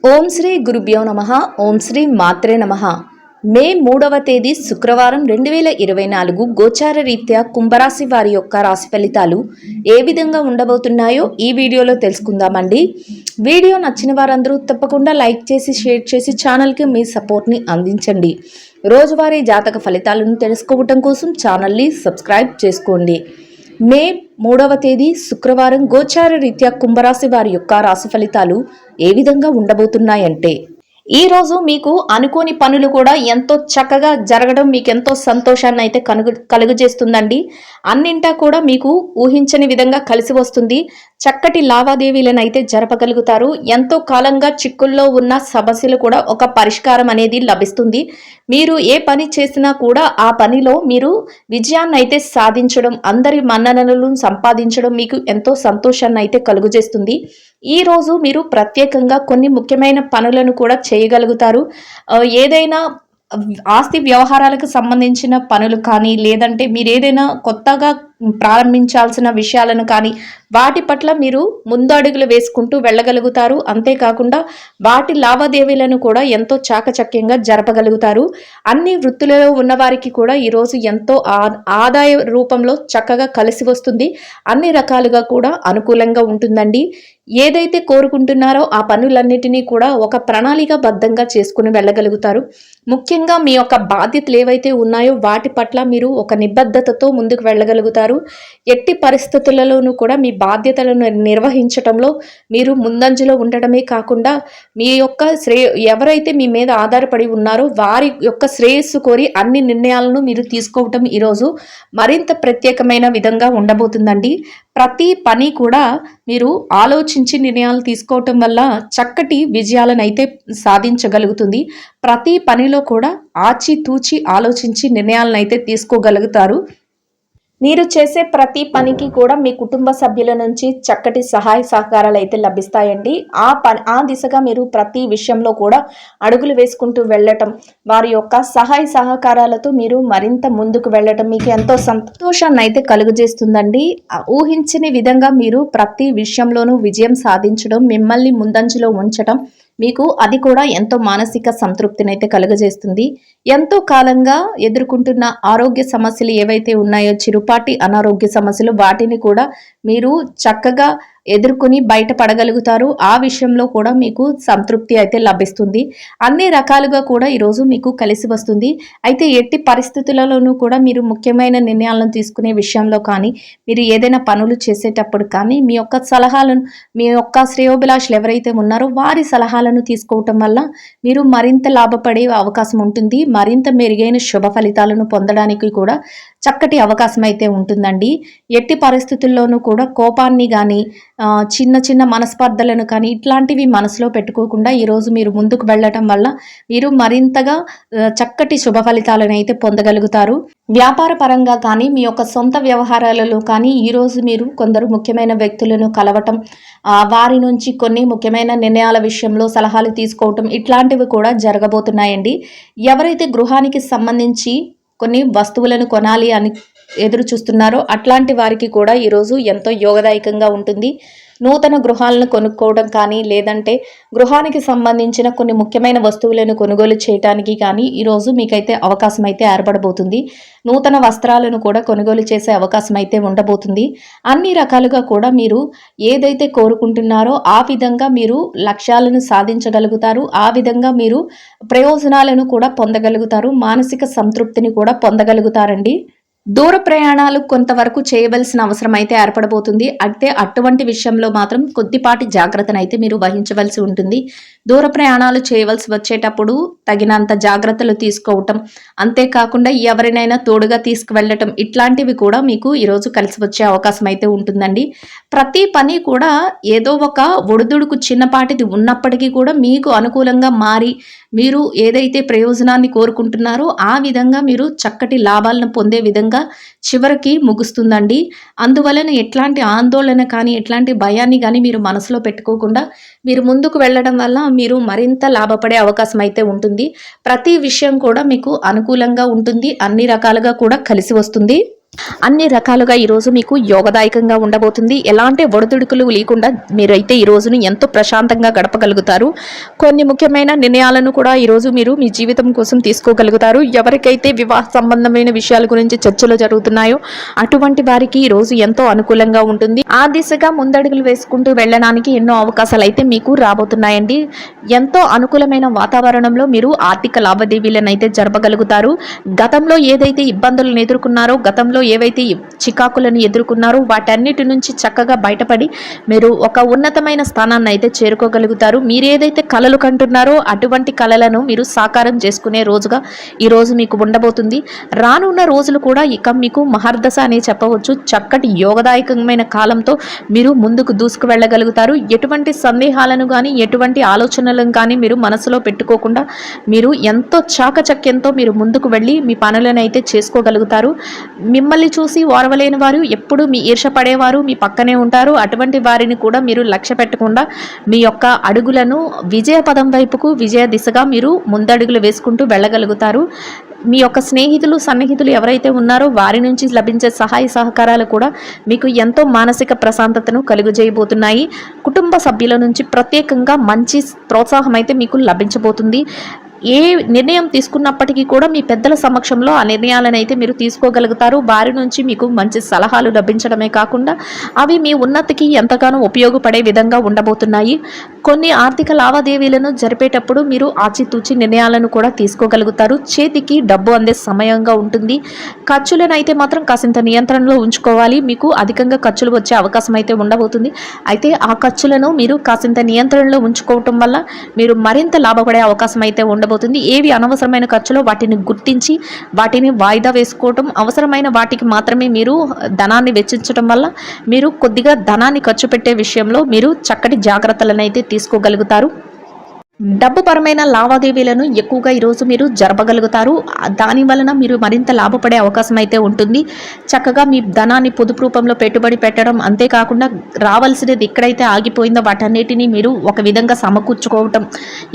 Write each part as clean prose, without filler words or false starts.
ఓం శ్రీ గురుభ్యో నమః. ఓం శ్రీ మాత్రే నమః. మే 3వ తేదీ శుక్రవారం 2024 గోచార రీత్యా కుంభరాశి వారి యొక్క రాశి ఫలితాలు ఏ విధంగా ఉండబోతున్నాయో ఈ వీడియోలో తెలుసుకుందామండి. వీడియో నచ్చిన వారందరూ తప్పకుండా లైక్ చేసి షేర్ చేసి ఛానల్కి మీ సపోర్ట్ని అందించండి. రోజువారీ జాతక ఫలితాలను తెలుసుకోవటం కోసం ఛానల్ని సబ్స్క్రైబ్ చేసుకోండి. మే 3వ తేదీ శుక్రవారం గోచార రీత్యా కుంభరాశి వారి యొక్క రాశి ఫలితాలు ఏ విధంగా ఉండబోతున్నాయంటే, ఈ రోజు మీకు అనుకోని పనులు కూడా ఎంతో చక్కగా జరగడం మీకు ఎంతో సంతోషాన్ని అయితే కలుగజేస్తుందండి. అన్నింటా కూడా మీకు ఊహించని విధంగా కలిసి వస్తుంది. చక్కటి లావాదేవీలను అయితే జరపగలుగుతారు. ఎంతో కాలంగా చిక్కుల్లో ఉన్న సమస్యలు కూడా ఒక పరిష్కారం అనేది లభిస్తుంది. మీరు ఏ పని చేసినా కూడా ఆ పనిలో మీరు విజయాన్ని అయితే సాధించడం, అందరి మన్ననలను సంపాదించడం మీకు ఎంతో సంతోషాన్ని అయితే కలుగజేస్తుంది. ఈ రోజు మీరు ప్రత్యేకంగా కొన్ని ముఖ్యమైన పనులను కూడా చేయగలుగుతారు. ఏదైనా ఆస్తి వ్యవహారాలకు సంబంధించిన పనులు కానీ, లేదంటే మీరు ఏదైనా కొత్తగా ప్రారంభించాల్సిన విషయాలను కానీ వాటి పట్ల మీరు ముందు అడుగులు వేసుకుంటూ వెళ్ళగలుగుతారు. అంతేకాకుండా వాటి లావాదేవీలను కూడా ఎంతో చాకచక్యంగా జరపగలుగుతారు. అన్ని వృత్తులలో ఉన్నవారికి కూడా ఈరోజు ఎంతో ఆదాయ రూపంలో చక్కగా కలిసి వస్తుంది. అన్ని రకాలుగా కూడా అనుకూలంగా ఉంటుందండి. ఏదైతే కోరుకుంటున్నారో ఆ పనులన్నిటినీ కూడా ఒక ప్రణాళికాబద్ధంగా చేసుకుని వెళ్ళగలుగుతారు. ముఖ్యంగా మీ యొక్క బాధ్యతలు ఏవైతే ఉన్నాయో వాటి పట్ల మీరు ఒక నిబద్ధతతో ముందుకు వెళ్ళగలుగుతారు. ఎట్టి పరిస్థితులలోనూ కూడా మీ బాధ్యతలను నిర్వహించటంలో మీరు ముందంజలో ఉండటమే కాకుండా మీ యొక్క ఎవరైతే మీ మీద ఆధారపడి ఉన్నారో వారి యొక్క శ్రేయస్సు కోరి అన్ని నిర్ణయాలను మీరు తీసుకోవటం ఈరోజు మరింత ప్రత్యేకమైన విధంగా ఉండబోతుందండి. ప్రతి పని కూడా మీరు ఆలోచించి నిర్ణయాలు తీసుకోవటం వల్ల చక్కటి విజయాలను అయితే సాధించగలుగుతుంది. ప్రతి పనిలో కూడా ఆచితూచి ఆలోచించి నిర్ణయాలను అయితే తీసుకోగలుగుతారు. మీరు చేసే ప్రతి పనికి కూడా మీ కుటుంబ సభ్యుల నుంచి చక్కటి సహాయ సహకారాలు అయితే లభిస్తాయండి. ఆ దిశగా మీరు ప్రతి విషయంలో కూడా అడుగులు వేసుకుంటూ వెళ్ళటం, వారి యొక్క సహాయ సహకారాలతో మీరు మరింత ముందుకు వెళ్ళటం మీకు ఎంతో సంతోషాన్ని అయితే కలుగజేస్తుందండి. ఊహించని విధంగా మీరు ప్రతి విషయంలోనూ విజయం సాధించడం, మిమ్మల్ని ముందంజలో ఉంచడం మీకు అది కూడా ఎంతో మానసిక సంతృప్తిని అయితే కలుగజేస్తుంది. ఎంతో కాలంగా ఎదుర్కొంటున్న ఆరోగ్య సమస్యలు ఏవైతే ఉన్నాయో, చిరుపాటి అనారోగ్య సమస్యలు, వాటిని కూడా మీరు చక్కగా ఎదుర్కొని బయటపడగలుగుతారు. ఆ విషయంలో కూడా మీకు సంతృప్తి అయితే లభిస్తుంది. అన్ని రకాలుగా కూడా ఈరోజు మీకు కలిసి వస్తుంది. అయితే ఎట్టి పరిస్థితులలోనూ కూడా మీరు ముఖ్యమైన నిర్ణయాలను తీసుకునే విషయంలో కానీ, మీరు ఏదైనా పనులు చేసేటప్పుడు కానీ మీ యొక్క సలహాలను, మీ యొక్క శ్రేయోభిలాషులు ఎవరైతే ఉన్నారో వారి సలహాలను తీసుకోవటం వల్ల మీరు మరింత లాభపడే అవకాశం ఉంటుంది. మరింత మెరుగైన శుభ ఫలితాలను పొందడానికి కూడా చక్కటి అవకాశం అయితే ఉంటుందండి. ఎట్టి పరిస్థితుల్లోనూ కూడా కోపాన్ని కానీ, చిన్న చిన్న మనస్పర్ధలను కానీ ఇట్లాంటివి మనసులో పెట్టుకోకుండా ఈరోజు మీరు ముందుకు వెళ్ళటం వల్ల మీరు మరింతగా చక్కటి శుభ ఫలితాలను అయితే పొందగలుగుతారు. వ్యాపార పరంగా కానీ, మీ యొక్క సొంత వ్యవహారాలలో కానీ ఈరోజు మీరు కొందరు ముఖ్యమైన వ్యక్తులను కలవటం, వారి నుంచి కొన్ని ముఖ్యమైన నిర్ణయాల విషయంలో సలహాలు తీసుకోవటం ఇట్లాంటివి కూడా జరగబోతున్నాయండి. ఎవరైతే గృహానికి సంబంధించి కొన్ని వస్తువులను కొనాలి అని ఎదురు చూస్తున్నారో అట్లాంటి వారికి కూడా ఈరోజు ఎంతో యోగదాయకంగా ఉంటుంది. నూతన గృహాలను కొనుక్కోవడం కానీ, లేదంటే గృహానికి సంబంధించిన కొన్ని ముఖ్యమైన వస్తువులను కొనుగోలు చేయడానికి కానీ ఈరోజు మీకైతే అవకాశం అయితే ఏర్పడబోతుంది. నూతన వస్త్రాలను కూడా కొనుగోలు చేసే అవకాశం అయితే ఉండబోతుంది. అన్ని రకాలుగా కూడా మీరు ఏదైతే కోరుకుంటున్నారో ఆ విధంగా మీరు లక్ష్యాలను సాధించగలుగుతారు. ఆ విధంగా మీరు ప్రయోజనాలను కూడా పొందగలుగుతారు. మానసిక సంతృప్తిని కూడా పొందగలుగుతారండి. దూర ప్రయాణాలు కొంతవరకు చేయవలసిన అవసరం అయితే ఏర్పడబోతుంది. అయితే అటువంటి విషయంలో మాత్రం కొద్దిపాటి జాగ్రత్తను అయితే మీరు వహించవలసి ఉంటుంది. దూర ప్రయాణాలు చేయవలసి వచ్చేటప్పుడు తగినంత జాగ్రత్తలు తీసుకోవటం, అంతేకాకుండా ఎవరినైనా తోడుగా తీసుకువెళ్ళటం ఇట్లాంటివి కూడా మీకు ఈరోజు కలిసి వచ్చే అవకాశం అయితే ఉంటుందండి. ప్రతి పని కూడా ఏదో ఒక ఒడిదుడుకు చిన్నపాటిది ఉన్నప్పటికీ కూడా మీకు అనుకూలంగా మారి మీరు ఏదైతే ప్రయోజనాన్ని కోరుకుంటున్నారో ఆ విధంగా మీరు చక్కటి లాభాలను పొందే విధంగా చివరికి ముగుస్తుందండి. అందువలన ఎట్లాంటి ఆందోళన కానీ, ఎట్లాంటి భయాన్ని కానీ మీరు మనసులో పెట్టుకోకుండా మీరు ముందుకు వెళ్ళడం వల్ల మీరు మరింత లాభపడే అవకాశం అయితే ఉంటుంది. ప్రతి విషయం కూడా మీకు అనుకూలంగా ఉంటుంది. అన్ని రకాలుగా కూడా కలిసి వస్తుంది. అన్ని రకాలుగా ఈరోజు మీకు యోగదాయకంగా ఉండబోతుంది. ఎలాంటి ఒడిదుడుకులు లేకుండా మీరైతే ఈ రోజును ఎంతో ప్రశాంతంగా గడపగలుగుతారు. కొన్ని ముఖ్యమైన నిర్ణయాలను కూడా ఈరోజు మీరు మీ జీవితం కోసం తీసుకోగలుగుతారు. ఎవరికైతే వివాహ సంబంధమైన విషయాల గురించి చర్చలు జరుగుతున్నాయో అటువంటి వారికి ఈరోజు ఎంతో అనుకూలంగా ఉంటుంది. ఆ దిశగా ముందడుగులు వేసుకుంటూ వెళ్ళడానికి ఎన్నో అవకాశాలు అయితే మీకు రాబోతున్నాయండి. ఎంతో అనుకూలమైన వాతావరణంలో మీరు ఆర్థిక లావాదేవీలను అయితే జరపగలుగుతారు. గతంలో ఏదైతే ఇబ్బందులను ఎదుర్కొన్నారో, గతంలో ఏవైతే చికాకులను ఎదుర్కొన్నారో వాటన్నిటి నుంచి చక్కగా బయటపడి మీరు ఒక ఉన్నతమైన స్థానాన్ని అయితే చేరుకోగలుగుతారు. మీరు ఏదైతే కలలు కంటున్నారో అటువంటి కలలను మీరు సాకారం చేసుకునే రోజుగా ఈ రోజు మీకు ఉండబోతుంది. రానున్న రోజులు కూడా ఇక మీకు మహర్దశ అనే చెప్పవచ్చు. చక్కటి యోగదాయకమైన కాలంతో మీరు ముందుకు దూసుకు వెళ్ళగలుగుతారు. ఎటువంటి సందేహాలను కానీ ఎటువంటి ఆలోచనలను కానీ మీరు మనసులో పెట్టుకోకుండా మీరు ఎంతో చాకచక్యంతో మీరు ముందుకు వెళ్ళి మీ పనులను అయితే చేసుకోగలుగుతారు. మిమ్మల్ని చూసి ఓర్వలేని వారు, ఎప్పుడు మీ ఈర్ష పడేవారు మీ పక్కనే ఉంటారు. అటువంటి వారిని కూడా మీరు లక్ష్య పెట్టకుండా మీ యొక్క అడుగులను విజయ పదం వైపుకు, విజయ దిశగా మీరు ముందడుగులు వేసుకుంటూ వెళ్ళగలుగుతారు. మీ యొక్క స్నేహితులు, సన్నిహితులు ఎవరైతే ఉన్నారో వారి నుంచి లభించే సహాయ సహకారాలు కూడా మీకు ఎంతో మానసిక ప్రశాంతతను కలుగజేయబోతున్నాయి. కుటుంబ సభ్యుల నుంచి ప్రత్యేకంగా మంచి ప్రోత్సాహం అయితే మీకు లభించబోతుంది. ఏ నిర్ణయం తీసుకున్నప్పటికీ కూడా మీ పెద్దల సమక్షంలో ఆ నిర్ణయాలను అయితే మీరు తీసుకోగలుగుతారు. వారి నుంచి మీకు మంచి సలహాలు లభించడమే కాకుండా అవి మీ ఉన్నతికి ఎంతగానో ఉపయోగపడే విధంగా ఉండబోతున్నాయి. కొన్ని ఆర్థిక లావాదేవీలను జరిపేటప్పుడు మీరు ఆచితూచి నిర్ణయాలను కూడా తీసుకోగలుగుతారు. చేతికి డబ్బు అందే సమయంగా ఉంటుంది. ఖర్చులను అయితే మాత్రం కాసింత నియంత్రణలో ఉంచుకోవాలి. మీకు అధికంగా ఖర్చులు వచ్చే అవకాశం అయితే ఉండబోతుంది. అయితే ఆ ఖర్చులను మీరు కాసింత నియంత్రణలో ఉంచుకోవటం వల్ల మీరు మరింత లాభపడే అవకాశం అయితే ఉండబోతుంది. ఏవి అనవసరమైన ఖర్చులో వాటిని గుర్తించి వాటిని వాయిదా వేసుకోవటం, అవసరమైన వాటికి మాత్రమే మీరు ధనాన్ని వెచ్చించడం వల్ల మీరు కొద్దిగా ధనాన్ని ఖర్చు పెట్టే విషయంలో మీరు చక్కటి జాగ్రత్తలను అయితే తీసుకోగలుగుతారు. డబ్బు పరమైన లావాదేవీలను ఎక్కువగా ఈరోజు మీరు జరపగలుగుతారు. దాని వలన మీరు మరింత లాభపడే అవకాశం అయితే ఉంటుంది. చక్కగా మీ ధనాన్ని పొదుపు రూపంలో పెట్టుబడి పెట్టడం, అంతేకాకుండా రావాల్సినది ఎక్కడైతే ఆగిపోయిందో వాటన్నిటినీ మీరు ఒక విధంగా సమకూర్చుకోవటం,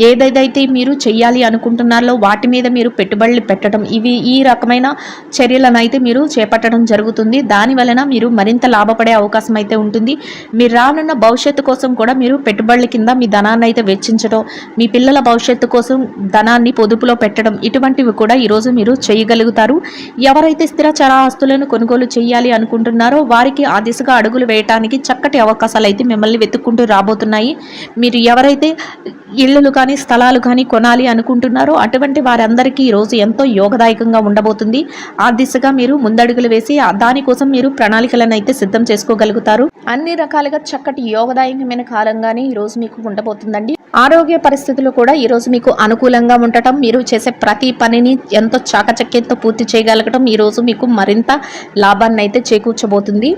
ఏదైతే మీరు చెయ్యాలి అనుకుంటున్నారో వాటి మీద మీరు పెట్టుబడులు పెట్టడం, ఈ రకమైన చర్యలను అయితే మీరు చేపట్టడం జరుగుతుంది. దాని వలన మీరు మరింత లాభపడే అవకాశం అయితే ఉంటుంది. మీరు రానున్న భవిష్యత్తు కోసం కూడా మీరు పెట్టుబడుల కింద మీ ధనాన్ని అయితే వెచ్చించడం, మీ పిల్లల భవిష్యత్తు కోసం ధనాన్ని పొదుపులో పెట్టడం, ఇటువంటివి కూడా ఈరోజు మీరు చేయగలుగుతారు. ఎవరైతే స్థిరచర ఆస్తులను కొనుగోలు చేయాలి అనుకుంటున్నారో వారికి ఆ దిశగా అడుగులు వేయడానికి చక్కటి అవకాశాలు అయితే మిమ్మల్ని వెతుక్కుంటూ రాబోతున్నాయి. మీరు ఎవరైతే ఇళ్ళు కానీ స్థలాలు కానీ కొనాలి అనుకుంటున్నారో అటువంటి వారందరికీ ఈరోజు ఎంతో యోగదాయకంగా ఉండబోతుంది. ఆ దిశగా మీరు ముందడుగులు వేసి దానికోసం మీరు ప్రణాళికలను అయితే సిద్ధం చేసుకోగలుగుతారు. అన్ని రకాలుగా చక్కటి యోగదాయకమైన కాలంగానే ఈరోజు మీకు ఉండబోతుందండి. ఆరోగ్య పరిస్థితులు కూడా ఈరోజు మీకు అనుకూలంగా ఉండటం, మీరు చేసే ప్రతి పనిని ఎంతో చాకచక్యంతో పూర్తి చేయగలగడం ఈరోజు మీకు మరింత లాభాన్ని అయితే చేకూర్చబోతుంది.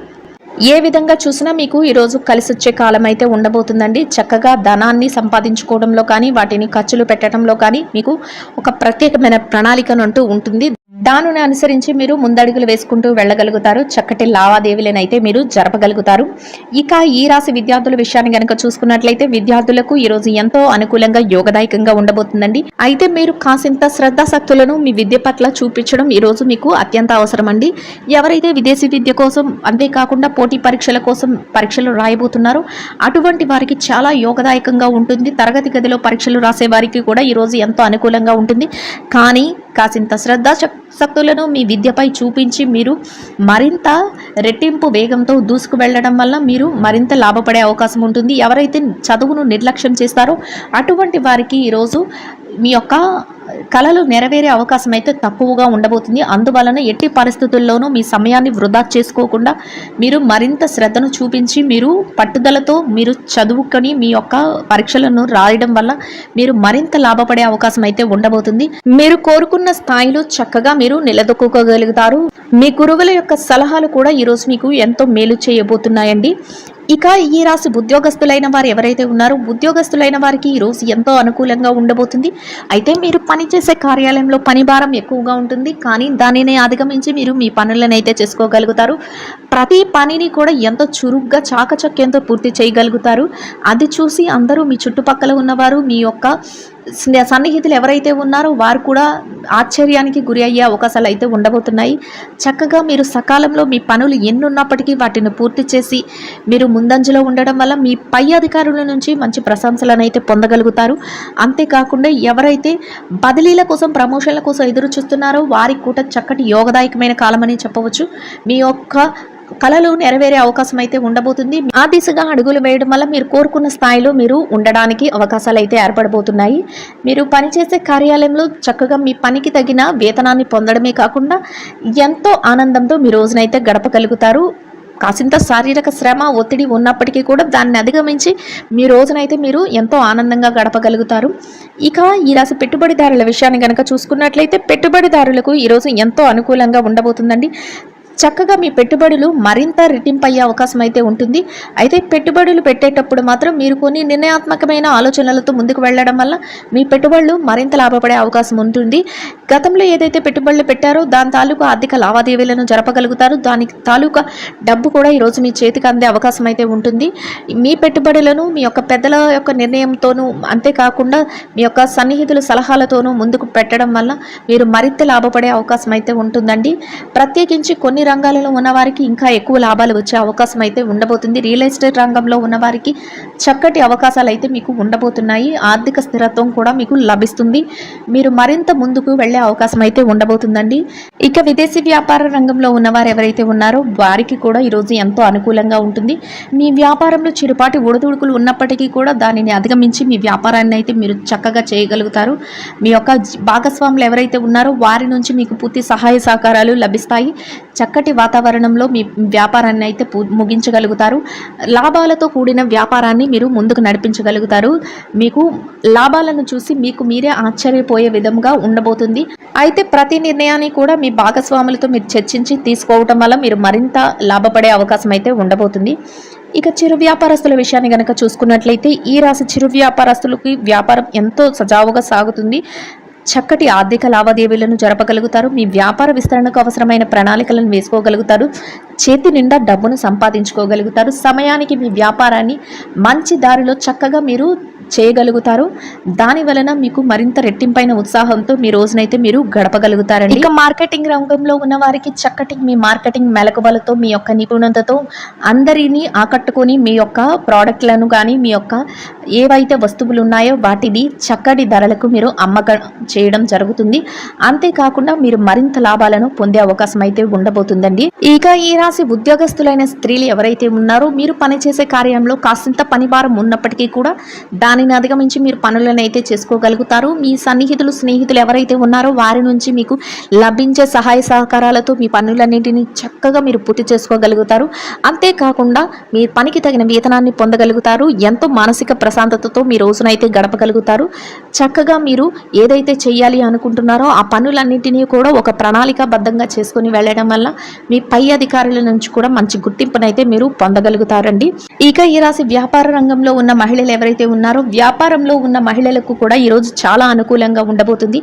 ఏ విధంగా చూసినా మీకు ఈరోజు కలిసి వచ్చే కాలం అయితే ఉండబోతుందండి. చక్కగా ధనాన్ని సంపాదించుకోవడంలో కానీ వాటిని ఖర్చులు పెట్టడంలో కానీ మీకు ఒక ప్రత్యేకమైన ప్రణాళికను అంటూ ఉంటుంది. దానిని అనుసరించి మీరు ముందడుగులు వేసుకుంటూ వెళ్ళగలుగుతారు. చక్కటి లావాదేవీలను అయితే మీరు జరపగలుగుతారు. ఇక ఈ రాశి విద్యార్థుల విషయాన్ని కనుక చూసుకున్నట్లయితే విద్యార్థులకు ఈరోజు ఎంతో అనుకూలంగా యోగదాయకంగా ఉండబోతుందండి. అయితే మీరు కాసింత శ్రద్ధాశక్తులను మీ విద్య పట్ల చూపించడం ఈరోజు మీకు అత్యంత అవసరం అండి. ఎవరైతే విదేశీ విద్య కోసం, అంతేకాకుండా పోటీ పరీక్షల కోసం పరీక్షలు రాయబోతున్నారో అటువంటి వారికి చాలా యోగదాయకంగా ఉంటుంది. తరగతి గదిలో పరీక్షలు రాసే వారికి కూడా ఈరోజు ఎంతో అనుకూలంగా ఉంటుంది. కానీ కాసింత శ్రద్ధాశక్తులను మీ విద్యపై చూపించి మీరు మరింత రెట్టింపు వేగంతో దూసుకు వెళ్ళడం వల్ల మీరు మరింత లాభపడే అవకాశం ఉంటుంది. ఎవరైతే చదువును నిర్లక్ష్యం చేస్తారో అటువంటి వారికి ఈరోజు మీ యొక్క కళలు నెరవేరే అవకాశం అయితే తక్కువగా ఉండబోతుంది. అందువలన ఎట్టి పరిస్థితుల్లోనూ మీ సమయాన్ని వృధా చేసుకోకుండా మీరు మరింత శ్రద్ధను చూపించి మీరు పట్టుదలతో మీరు చదువుకొని మీ యొక్క పరీక్షలను రాయడం వల్ల మీరు మరింత లాభపడే అవకాశం అయితే ఉండబోతుంది. మీరు కోరుకున్న స్థాయిలో చక్కగా మీరు నిలదొక్కుకోగలుగుతారు. మీ గురువుల యొక్క సలహాలు కూడా ఈరోజు మీకు ఎంతో మేలు చేయబోతున్నాయండి. ఇక ఈ రాశి ఉద్యోగస్తులైన వారు ఎవరైతే ఉన్నారో ఉద్యోగస్తులైన వారికి ఈరోజు ఎంతో అనుకూలంగా ఉండబోతుంది. అయితే మీరు పనిచేసే కార్యాలయంలో పని భారం ఎక్కువగా ఉంటుంది. కానీ దానిని అధిగమించి మీరు మీ పనులను అయితే చేసుకోగలుగుతారు. ప్రతి పనిని కూడా ఎంతో చురుగ్గా చాకచక్యంతో పూర్తి చేయగలుగుతారు. అది చూసి అందరూ మీ చుట్టుపక్కల ఉన్నవారు, మీ యొక్క సన్నిహితులు ఎవరైతే ఉన్నారో వారు కూడా ఆశ్చర్యానికి గురి అయ్యే అవకాశాలు అయితే ఉండబోతున్నాయి. చక్కగా మీరు సకాలంలో మీ పనులు ఎన్నున్నప్పటికీ వాటిని పూర్తి చేసి మీరు ముందంజలో ఉండడం వల్ల మీ పై అధికారుల నుంచి మంచి ప్రశంసలను అయితే పొందగలుగుతారు. అంతేకాకుండా ఎవరైతే బదిలీల కోసం ప్రమోషన్ల కోసం ఎదురు చూస్తున్నారో వారికి కూడా చక్కటి యోగదాయకమైన కాలమని చెప్పవచ్చు. మీ యొక్క కళలు నెరవేరే అవకాశం అయితే ఉండబోతుంది. ఆ దిశగా అడుగులు వేయడం వల్ల మీరు కోరుకున్న స్థాయిలో మీరు ఉండడానికి అవకాశాలు అయితే ఏర్పడబోతున్నాయి. మీరు పనిచేసే కార్యాలయంలో చక్కగా మీ పనికి తగిన వేతనాన్ని పొందడమే కాకుండా ఎంతో ఆనందంతో మీ రోజునైతే గడపగలుగుతారు. కాసింత శారీరక శ్రమ ఒత్తిడి ఉన్నప్పటికీ కూడా దాన్ని అధిగమించి మీ రోజునైతే మీరు ఎంతో ఆనందంగా గడపగలుగుతారు. ఇక ఈ రాశి పెట్టుబడిదారుల విషయాన్ని కనుక చూసుకున్నట్లయితే పెట్టుబడిదారులకు ఈరోజు ఎంతో అనుకూలంగా ఉండబోతుందండి. చక్కగా మీ పెట్టుబడులు మరింత రెట్టింపయ్యే అవకాశం అయితే ఉంటుంది. అయితే పెట్టుబడులు పెట్టేటప్పుడు మాత్రం మీరు కొన్ని నిర్ణయాత్మకమైన ఆలోచనలతో ముందుకు వెళ్ళడం వల్ల మీ పెట్టుబడులు మరింత లాభపడే అవకాశం ఉంటుంది. గతంలో ఏదైతే పెట్టుబడులు పెట్టారో దాని తాలూకా ఆర్థిక లావాదేవీలను జరపగలుగుతారు. దాని తాలూకా డబ్బు కూడా ఈరోజు మీ చేతికి అందే అవకాశం అయితే ఉంటుంది. మీ పెట్టుబడులను మీ యొక్క పెద్దల యొక్క నిర్ణయంతోనూ అంతేకాకుండా మీ యొక్క సన్నిహితుల సలహాలతోనూ ముందుకు పెట్టడం వల్ల మీరు మరింత లాభపడే అవకాశం అయితే ఉంటుందండి. ప్రత్యేకించి కొన్ని రంగాలలో ఉన్నవారికి ఇంకా ఎక్కువ లాభాలు వచ్చే అవకాశం అయితే ఉండబోతుంది. రియల్ ఎస్టేట్ రంగంలో ఉన్నవారికి చక్కటి అవకాశాలు అయితే మీకు ఉండబోతున్నాయి. ఆర్థిక స్థిరత్వం కూడా మీకు లభిస్తుంది. మీరు మరింత ముందుకు వెళ్ళే అవకాశం అయితే ఉండబోతుందండి. ఇక విదేశీ వ్యాపార రంగంలో ఉన్నవారు ఎవరైతే ఉన్నారో వారికి కూడా ఈరోజు ఎంతో అనుకూలంగా ఉంటుంది. మీ వ్యాపారంలో చిరుపాటి ఒడిదుడుకులు ఉన్నప్పటికీ కూడా దానిని అధిగమించి మీ వ్యాపారాన్ని అయితే మీరు చక్కగా చేయగలుగుతారు. మీ యొక్క భాగస్వాములు ఎవరైతే ఉన్నారో వారి నుంచి మీకు పూర్తి సహాయ సహకారాలు లభిస్తాయి. చక్కటి వాతావరణంలో మీ వ్యాపారాన్ని అయితే ముగించగలుగుతారు. లాభాలతో కూడిన వ్యాపారాన్ని మీరు ముందుకు నడిపించగలుగుతారు. మీకు లాభాలను చూసి మీకు మీరే ఆశ్చర్యపోయే విధంగా ఉండబోతుంది. అయితే ప్రతి నిర్ణయాన్ని కూడా మీ భాగస్వాములతో మీరు చర్చించి తీసుకోవటం వల్ల మీరు మరింత లాభపడే అవకాశం అయితే ఉండబోతుంది. ఇక చిరు వ్యాపారస్తుల విషయాన్ని కనుక చూసుకున్నట్లయితే ఈ రాశి చిరు వ్యాపారస్తులకి వ్యాపారం ఎంతో సజావుగా సాగుతుంది. చక్కటి ఆర్థిక లావాదేవీలను జరపగలుగుతారు. మీ వ్యాపార విస్తరణకు అవసరమైన ప్రణాళికలను వేసుకోగలుగుతారు. చేతి నిండా డబ్బును సంపాదించుకోగలుగుతారు. సమయానికి మీ వ్యాపారాన్ని మంచి దారిలో చక్కగా మీరు చేయగలుగుతారు. దాని వలన మీకు మరింత రెట్టింపైన ఉత్సాహంతో మీ రోజునైతే మీరు గడపగలుగుతారండి. ఇక మార్కెటింగ్ రంగంలో ఉన్న వారికి చక్కటి మీ మార్కెటింగ్ మెలకువలతో మీ యొక్క నిపుణతతో అందరినీ ఆకట్టుకొని మీ యొక్క ప్రోడక్ట్లను కానీ మీ యొక్క ఏవైతే వస్తువులు ఉన్నాయో వాటిని చక్కటి ధరలకు మీరు అమ్మకం చేయడం జరుగుతుంది. అంతేకాకుండా మీరు మరింత లాభాలను పొందే అవకాశం అయితే ఉండబోతుందండి. ఇక ఈ రాశి ఉద్యోగస్తులైన స్త్రీలు ఎవరైతే ఉన్నారో మీరు పనిచేసే కార్యంలో కాసింత పనిభారం ఉన్నప్పటికీ కూడా దానిని అధిగమించి మీరు పనులను అయితే చేసుకోగలుగుతారు. మీ సన్నిహితులు స్నేహితులు ఎవరైతే ఉన్నారో వారి నుంచి మీకు లభించే సహాయ సహకారాలతో మీ పనులన్నింటినీ చక్కగా మీరు పూర్తి చేసుకోగలుగుతారు. అంతేకాకుండా మీ పనికి తగిన వేతనాన్ని పొందగలుగుతారు. ఎంతో మానసిక ప్రశాంతతతో మీ రోజునైతే గడపగలుగుతారు. చక్కగా మీరు ఏదైతే చేయాలి అనుకుంటున్నారో ఆ పనులన్నింటినీ కూడా ఒక ప్రణాళికాబద్ధంగా చేసుకుని వెళ్ళడం వల్ల మీ పై అధికారుల నుంచి కూడా మంచి గుర్తింపునైతే మీరు పొందగలుగుతారండి. ఇక ఈ రాశి వ్యాపార రంగంలో ఉన్న మహిళలు ఎవరైతే ఉన్నారో వ్యాపారంలో ఉన్న మహిళలకు కూడా ఈరోజు చాలా అనుకూలంగా ఉండబోతుంది.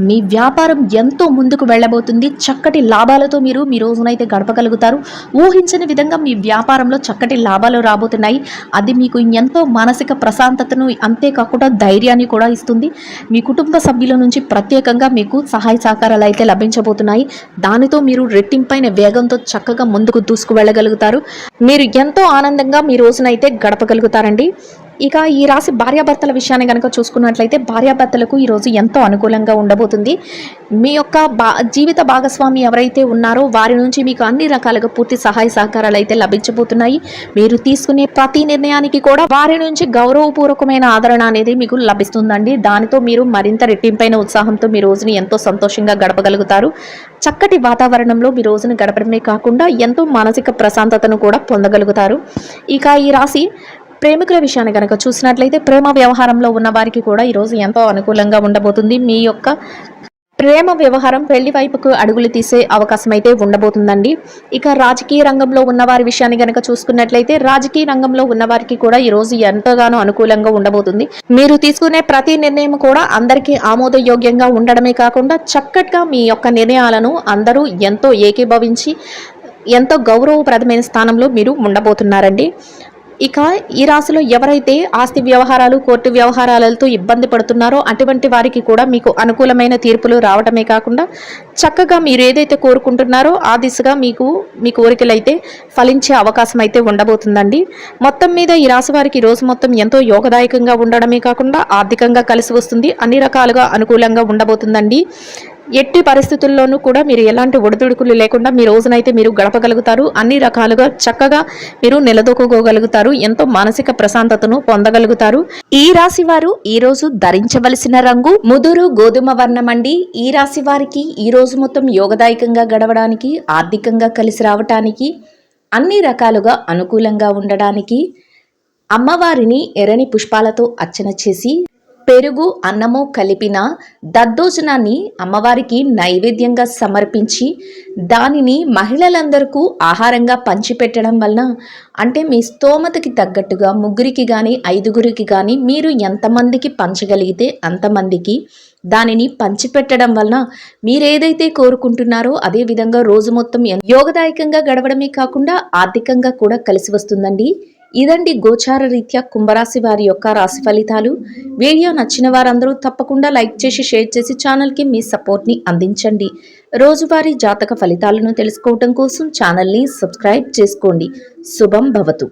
మీ వ్యాపారం ఎంతో ముందుకు వెళ్ళబోతుంది. చక్కటి లాభాలతో మీరు మీ రోజునైతే గడపగలుగుతారు. ఊహించని విధంగా మీ వ్యాపారంలో చక్కటి లాభాలు రాబోతున్నాయి. అది మీకు ఎంతో మానసిక ప్రశాంతతను అంతేకాకుండా ధైర్యాన్ని కూడా ఇస్తుంది. మీ కుటుంబ సభ్యుల నుంచి ప్రత్యేకంగా మీకు సహాయ సహకారాలు అయితే లభించబోతున్నాయి. దానితో మీరు రెట్టింపైన వేగంతో చక్కగా ముందుకు దూసుకు వెళ్ళగలుగుతారు. మీరు ఎంతో ఆనందంగా మీ రోజునైతే గడపగలుగుతారండి. ఇక ఈ రాశి భార్యాభర్తల విషయాన్ని కనుక చూసుకున్నట్లయితే భార్యాభర్తలకు ఈరోజు ఎంతో అనుకూలంగా ఉండబోతుంది. మీ యొక్క జీవిత భాగస్వామి ఎవరైతే ఉన్నారో వారి నుంచి మీకు అన్ని రకాలుగా పూర్తి సహాయ సహకారాలు అయితే లభించబోతున్నాయి. మీరు తీసుకునే ప్రతి నిర్ణయానికి కూడా వారి నుంచి గౌరవపూర్వకమైన ఆదరణ అనేది మీకు లభిస్తుందండి. దానితో మీరు మరింత రెట్టింపైన ఉత్సాహంతో మీ రోజుని ఎంతో సంతోషంగా గడపగలుగుతారు. చక్కటి వాతావరణంలో మీ రోజును గడపడమే కాకుండా ఎంతో మానసిక ప్రశాంతతను కూడా పొందగలుగుతారు. ఇక ఈ రాశి ప్రేమికుల విషయాన్ని కనుక చూసినట్లయితే ప్రేమ వ్యవహారంలో ఉన్న వారికి కూడా ఈరోజు ఎంతో అనుకూలంగా ఉండబోతుంది. మీ యొక్క ప్రేమ వ్యవహారం పెళ్లి వైపుకు అడుగులు తీసే అవకాశం అయితే ఉండబోతుందండి. ఇక రాజకీయ రంగంలో ఉన్నవారి విషయాన్ని కనుక చూసుకున్నట్లయితే రాజకీయ రంగంలో ఉన్నవారికి కూడా ఈరోజు ఎంతగానో అనుకూలంగా ఉండబోతుంది. మీరు తీసుకునే ప్రతి నిర్ణయం కూడా అందరికీ ఆమోదయోగ్యంగా ఉండడమే కాకుండా చక్కగా మీ యొక్క నిర్ణయాలను అందరూ ఎంతో ఏకీభవించి ఎంతో గౌరవప్రదమైన స్థానంలో మీరు ఉండబోతున్నారండి. ఇక ఈ రాశిలో ఎవరైతే ఆస్తి వ్యవహారాలు కోర్టు వ్యవహారాలతో ఇబ్బంది పడుతున్నారో అటువంటి వారికి కూడా మీకు అనుకూలమైన తీర్పులు రావడమే కాకుండా చక్కగా మీరు ఏదైతే కోరుకుంటున్నారో ఆ దిశగా మీ కోరికలు అయితే ఫలించే అవకాశం అయితే ఉండబోతుందండి. మొత్తం మీద ఈ రాశి వారికి ఈ రోజు మొత్తం ఎంతో యోగదాయకంగా ఉండడమే కాకుండా ఆర్థికంగా కలిసి వస్తుంది, అన్ని రకాలుగా అనుకూలంగా ఉండబోతుందండి. ఎట్టి పరిస్థితుల్లోనూ కూడా మీరు ఎలాంటి ఒడిదుడుకులు లేకుండా మీ రోజునైతే మీరు గడపగలుగుతారు. అన్ని రకాలుగా చక్కగా మీరు నిలదొక్కుకోగలుగుతారు. ఎంతో మానసిక ప్రశాంతతను పొందగలుగుతారు. ఈ రాశి వారు ఈ రోజు ధరించవలసిన రంగు ముదురు గోధుమ వర్ణం అండి. ఈ రాశి వారికి ఈ రోజు మొత్తం యోగదాయకంగా గడవడానికి, ఆర్థికంగా కలిసి రావటానికి, అన్ని రకాలుగా అనుకూలంగా ఉండడానికి అమ్మవారిని ఎర్రని పుష్పాలతో అర్చన చేసి పెరుగు అన్నము కలిపిన దద్దోజనాన్ని అమ్మవారికి నైవేద్యంగా సమర్పించి దానిని మహిళలందరికీ ఆహారంగా పంచిపెట్టడం వలన, అంటే మీ స్తోమతకి తగ్గట్టుగా ముగ్గురికి కానీ 5గురికి కానీ మీరు ఎంతమందికి పంచగలిగితే అంతమందికి దానిని పంచిపెట్టడం వలన మీరేదైతే కోరుకుంటున్నారో అదే విధంగా రోజు మొత్తం యోగదాయకంగా గడవడమే కాకుండా ఆర్థికంగా కూడా కలిసి వస్తుందండి. ఇదండి గోచార రీత్యా కుంభరాశి వారి యొక్క రాశి ఫలితాలు. వీడియో నచ్చిన వారందరూ తప్పకుండా లైక్ చేసి షేర్ చేసి ఛానల్కి మీ సపోర్ట్ని అందించండి. రోజువారీ జాతక ఫలితాలను తెలుసుకోవడం కోసం ఛానల్ని సబ్స్క్రైబ్ చేసుకోండి. శుభం భవతు.